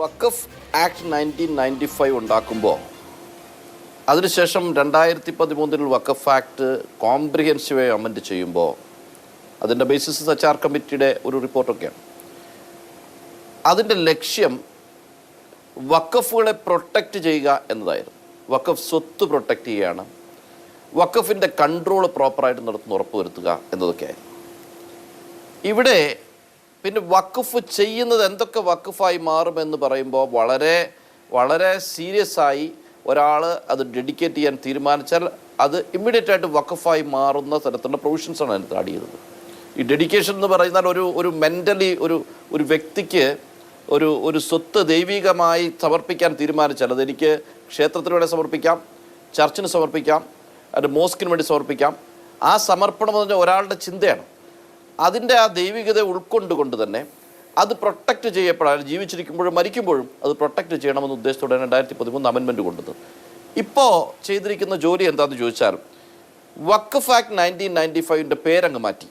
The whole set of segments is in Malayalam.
വഖഫ് ആക്ട് 1995 ഉണ്ടാക്കുമ്പോൾ അതിനുശേഷം 2013 വഖഫ് ആക്ട് കോംപ്രിഹെൻസീവായി അമെൻഡ് ചെയ്യുമ്പോൾ അതിൻ്റെ ബേസിസ് HR കമ്മിറ്റിയുടെ ഒരു റിപ്പോർട്ടൊക്കെയാണ്. അതിൻ്റെ ലക്ഷ്യം വഖഫുകളെ പ്രൊട്ടക്റ്റ് ചെയ്യുക എന്നതായിരുന്നു. വഖഫ് സ്വത്ത് പ്രൊട്ടക്റ്റ് ചെയ്യുകയാണ്, വഖഫിൻ്റെ കൺട്രോൾ പ്രോപ്പറായിട്ട് നടത്തുന്ന ഉറപ്പുവരുത്തുക എന്നതൊക്കെയായിരുന്നു. ഇവിടെ പിന്നെ വഖഫ് ചെയ്യുന്നത് എന്തൊക്കെ വഖഫായി മാറുമെന്ന് പറയുമ്പോൾ വളരെ വളരെ സീരിയസ് ആയി ഒരാൾ അത് ഡെഡിക്കേറ്റ് ചെയ്യാൻ തീരുമാനിച്ചാൽ അത് ഇമ്മീഡിയറ്റ് ആയിട്ട് വഖഫായി മാറുന്ന തരത്തിലുള്ള പ്രൊവിഷൻസാണ് അതിനകത്ത് ആഡ് ചെയ്തത്. ഈ ഡെഡിക്കേഷൻ എന്ന് പറയുന്നാൽ ഒരു മെൻ്റലി ഒരു വ്യക്തിക്ക് ഒരു സ്വത്ത് ദൈവികമായി സമർപ്പിക്കാൻ തീരുമാനിച്ചാൽ അതെനിക്ക് ക്ഷേത്രത്തിന് വേണ്ടി സമർപ്പിക്കാം, ചർച്ചിന് സമർപ്പിക്കാം, അത് മോസ്കിന് വേണ്ടി സമർപ്പിക്കാം. ആ സമർപ്പണം എന്ന് പറഞ്ഞാൽ ഒരാളുടെ ചിന്തയാണ്. അതിൻ്റെ ആ ദൈവികത ഉൾക്കൊണ്ടുകൊണ്ട് തന്നെ അത് പ്രൊട്ടക്റ്റ് ചെയ്യപ്പെടാൻ ജീവിച്ചിരിക്കുമ്പോഴും മരിക്കുമ്പോഴും അത് പ്രൊട്ടക്റ്റ് ചെയ്യണമെന്ന ഉദ്ദേശത്തോടെ 2013 അമെൻമെൻറ്റ് കൊണ്ടത്. ഇപ്പോൾ ചെയ്തിരിക്കുന്ന ജോലി എന്താണെന്ന് ചോദിച്ചാൽ വഖഫ് ആക്ട് 1995 പേരങ്ങ് മാറ്റി.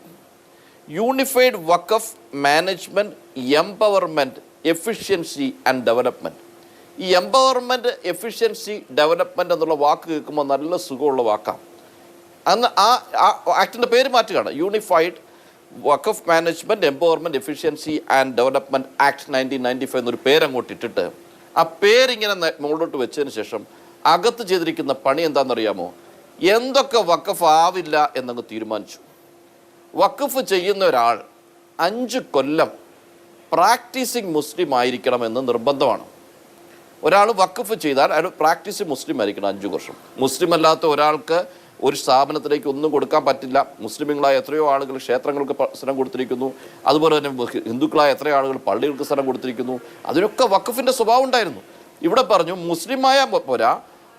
Unified Waqf management empowerment efficiency and development. ഈ എംപവർമെൻറ്റ് എഫിഷ്യൻസി ഡെവലപ്മെൻറ്റ് എന്നുള്ള വാക്ക് കേൾക്കുമ്പോൾ നല്ല സുഖമുള്ള വാക്കാണ്. അന്ന് ആ ആക്ടിൻ്റെ പേര് മാറ്റുകയാണ്. Unified Waqf management empowerment efficiency and development act 1995 എന്നൊരു പേരങ്ങോട്ട് ഇട്ടിട്ട് ആ പേരിങ്ങനെ മുകളിലോട്ട് വെച്ചതിന് ശേഷം അകത്ത് ചെയ്തിരിക്കുന്ന പണി എന്താണെന്നറിയാമോ? എന്തൊക്കെ വഖഫ് ആവില്ല എന്നങ്ങ് തീരുമാനിച്ചു. വഖഫ് ചെയ്യുന്ന ഒരാൾ 5 കൊല്ലം പ്രാക്ടീസിങ് മുസ്ലിം ആയിരിക്കണമെന്ന് നിർബന്ധമാണ്. ഒരാൾ വഖഫ് ചെയ്താൽ അയാൾ പ്രാക്ടീസിങ് മുസ്ലിം ആയിരിക്കണം 5 വർഷം. മുസ്ലിം അല്ലാത്ത ഒരാൾക്ക് ഒരു സ്ഥാപനത്തിലേക്ക് ഒന്നും കൊടുക്കാൻ പറ്റില്ല. മുസ്ലിമുകളായ എത്രയോ ആളുകൾ ക്ഷേത്രങ്ങൾക്ക് സ്ഥലം കൊടുത്തിരിക്കുന്നു, അതുപോലെ തന്നെ ഹിന്ദുക്കളായ എത്രയോ ആളുകൾ പള്ളികൾക്ക് സ്ഥലം കൊടുത്തിരിക്കുന്നു. അതിനൊക്കെ വഖഫിൻ്റെ സ്വഭാവം ഉണ്ടായിരുന്നു. ഇവിടെ പറഞ്ഞു മുസ്ലിമായ പോരാ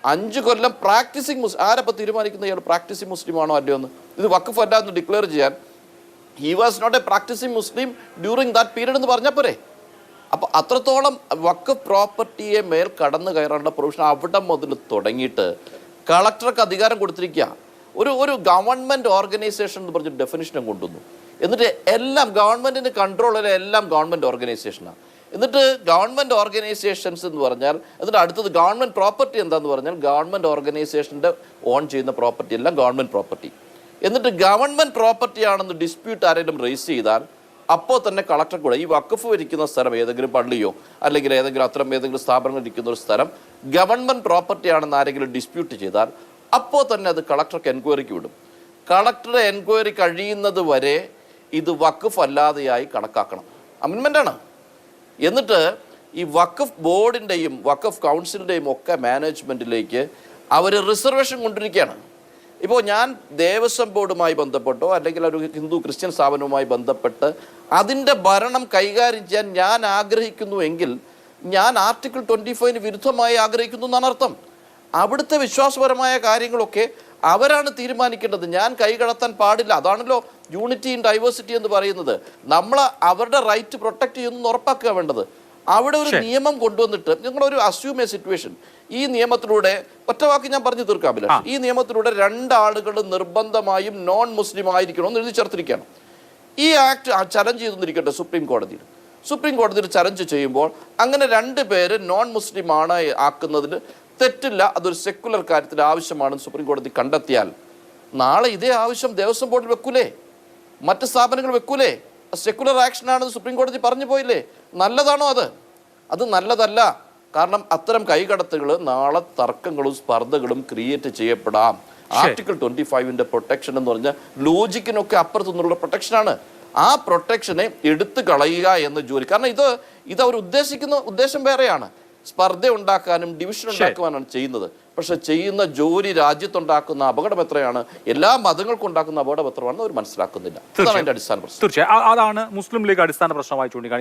5 കൊല്ലം പ്രാക്ടീസിങ് ആരപ്പോൾ തീരുമാനിക്കുന്ന ഇയാൾ പ്രാക്ടീസിങ് മുസ്ലിം ആണോ അല്ലയോ എന്ന്? ഇത് വഖഫ് അല്ല എന്ന് ഡിക്ലെയർ ചെയ്യാൻ he was not a practising Muslim during that period എന്ന് പറഞ്ഞാൽ പോരെ. അപ്പോൾ അത്രത്തോളം വഖഫ് പ്രോപ്പർട്ടിയെ മേൽ കടന്നു കയറേണ്ട പ്രൊവിഷൻ അവിടെ മുതൽ തുടങ്ങിയിട്ട് കളക്ടർക്ക് അധികാരം കൊടുത്തിരിക്കുക. ഒരു ഗവൺമെൻറ് ഓർഗനൈസേഷൻ എന്ന് പറഞ്ഞൊരു ഡെഫിനിഷനും കൊണ്ടുവന്നു. എന്നിട്ട് എല്ലാം ഗവൺമെൻറ്റിന് കൺട്രോളിലെ എല്ലാം ഗവൺമെൻറ് ഓർഗനൈസേഷനാണ്. എന്നിട്ട് ഗവൺമെൻറ് ഓർഗനൈസേഷൻസ് എന്ന് പറഞ്ഞാൽ എന്നിട്ട് അടുത്തത് ഗവൺമെൻറ് പ്രോപ്പർട്ടി എന്താന്ന് പറഞ്ഞാൽ ഗവൺമെൻറ് ഓർഗനൈസേഷൻ്റെ ഓൺ ചെയ്യുന്ന പ്രോപ്പർട്ടി എല്ലാം ഗവൺമെൻറ് പ്രോപ്പർട്ടി. എന്നിട്ട് ഗവൺമെൻറ് പ്രോപ്പർട്ടി ആണെന്ന് ഡിസ്പ്യൂട്ട് ആരെങ്കിലും റേസ് ചെയ്താൽ അപ്പോൾ തന്നെ കളക്ടർ കൂടെ ഈ വഖഫ് ഇരിക്കുന്ന സ്ഥലം ഏതെങ്കിലും പള്ളിയോ അല്ലെങ്കിൽ ഏതെങ്കിലും സ്ഥാപനങ്ങൾ ഇരിക്കുന്ന ഒരു സ്ഥലം ഗവൺമെൻറ് പ്രോപ്പർട്ടി ആണെന്ന് ആരെങ്കിലും ഡിസ്പ്യൂട്ട് ചെയ്താൽ അപ്പോൾ തന്നെ അത് കളക്ടർക്ക് എൻക്വയറിക്ക് വിടും. കളക്ടറുടെ എൻക്വയറി കഴിയുന്നത് വരെ ഇത് വഖഫ് അല്ലാതെയായി കണക്കാക്കണം. അമെൻമെൻ്റാണ്. എന്നിട്ട് ഈ വഖഫ് ബോർഡിൻ്റെയും വഖഫ് കൗൺസിലിൻ്റെയും ഒക്കെ മാനേജ്മെൻറ്റിലേക്ക് അവർ റിസർവേഷൻ കൊണ്ടിരിക്കുകയാണ്. ഇപ്പോൾ ഞാൻ ദേവസ്വം ബോർഡുമായി ബന്ധപ്പെട്ടോ അല്ലെങ്കിൽ ഒരു ഹിന്ദു ക്രിസ്ത്യൻ സ്ഥാപനവുമായി ബന്ധപ്പെട്ട് അതിൻ്റെ ഭരണം കൈകാര്യം ചെയ്യാൻ ഞാൻ ആഗ്രഹിക്കുന്നു എങ്കിൽ ഞാൻ ആർട്ടിക്കിൾ 25 വിരുദ്ധമായി ആഗ്രഹിക്കുന്നു എന്നാണ് അർത്ഥം. അവിടുത്തെ വിശ്വാസപരമായ കാര്യങ്ങളൊക്കെ അവരാണ് തീരുമാനിക്കേണ്ടത്. ഞാൻ കൈകടത്താൻ പാടില്ല. അതാണല്ലോ യൂണിറ്റി ഇൻ ഡൈവേഴ്സിറ്റി എന്ന് പറയുന്നത്. നമ്മൾ അവരുടെ റൈറ്റ് പ്രൊട്ടക്റ്റ് ചെയ്യുന്നു ഉറപ്പാക്കുക വേണ്ടത്. അവിടെ ഒരു നിയമം കൊണ്ടുവന്നിട്ട് നിങ്ങളൊരു അസ്യൂം എ സിറ്റുവേഷൻ. ഈ നിയമത്തിലൂടെ ഒറ്റ വാക്ക് ഞാൻ പറഞ്ഞു തീർക്കാമില്ല. ഈ നിയമത്തിലൂടെ 2 ആളുകൾ നിർബന്ധമായും നോൺ മുസ്ലിം ആയിരിക്കണമെന്ന് എഴുതി ചേർത്തിരിക്കുകയാണ്. ഈ ആക്ട് ചലഞ്ച് ചെയ്തിരിക്കട്ടെ സുപ്രീം കോടതിയിൽ ചലഞ്ച് ചെയ്യുമ്പോൾ അങ്ങനെ 2 പേര് നോൺ മുസ്ലിം ആണ് ആക്കുന്നതിന് തെറ്റില്ല, അതൊരു സെക്കുലർ കാര്യത്തിൽ ആവശ്യമാണെന്ന് സുപ്രീം കോടതി കണ്ടെത്തിയാൽ നാളെ ഇതേ ആവശ്യം ദേവസ്വം ബോർഡിൽ വെക്കൂലേ, മറ്റ് സ്ഥാപനങ്ങൾ വെക്കൂലേ? സെക്കുലർ ആക്ഷനാണെന്ന് സുപ്രീം കോടതി പറഞ്ഞു പോയില്ലേ? നല്ലതാണോ അത് നല്ലതല്ല. കാരണം അത്തരം കൈകടത്തുകൾ നാളെ തർക്കങ്ങളും സ്പർദ്ധകളും ക്രിയേറ്റ് ചെയ്യപ്പെടാം. ആർട്ടിക്കിൾ 25 പ്രൊട്ടക്ഷൻ എന്ന് പറഞ്ഞാൽ ലോജിക്കിനൊക്കെ അപ്പുറത്തുനിന്നുള്ള പ്രൊട്ടക്ഷനാണ്. ആ പ്രൊട്ടക്ഷനെ എടുത്തു കളയുക എന്ന ജോലി. കാരണം ഇത് അവർ ഉദ്ദേശിക്കുന്ന ഉദ്ദേശം വേറെയാണ്. സ്പർദ്ധ ഉണ്ടാക്കാനും ഡിവിഷൻ ഉണ്ടാക്കുവാനാണ് ചെയ്യുന്നത്. പക്ഷെ ചെയ്യുന്ന ജോലി രാജ്യത്തുണ്ടാക്കുന്ന അപകടം എത്രയാണ്, എല്ലാ മതങ്ങൾക്കും ഉണ്ടാക്കുന്ന അപകടം എത്രയാണെന്ന് അവർ മനസ്സിലാക്കുന്നില്ല. അതാണ് അതിന്റെ അടിസ്ഥാന പ്രശ്നം. തീർച്ചയായും അതാണ് മുസ്ലിം ലീഗ് അടിസ്ഥാന പ്രശ്നമായി ചൂണ്ടിക്കാണിക്കുന്നത്.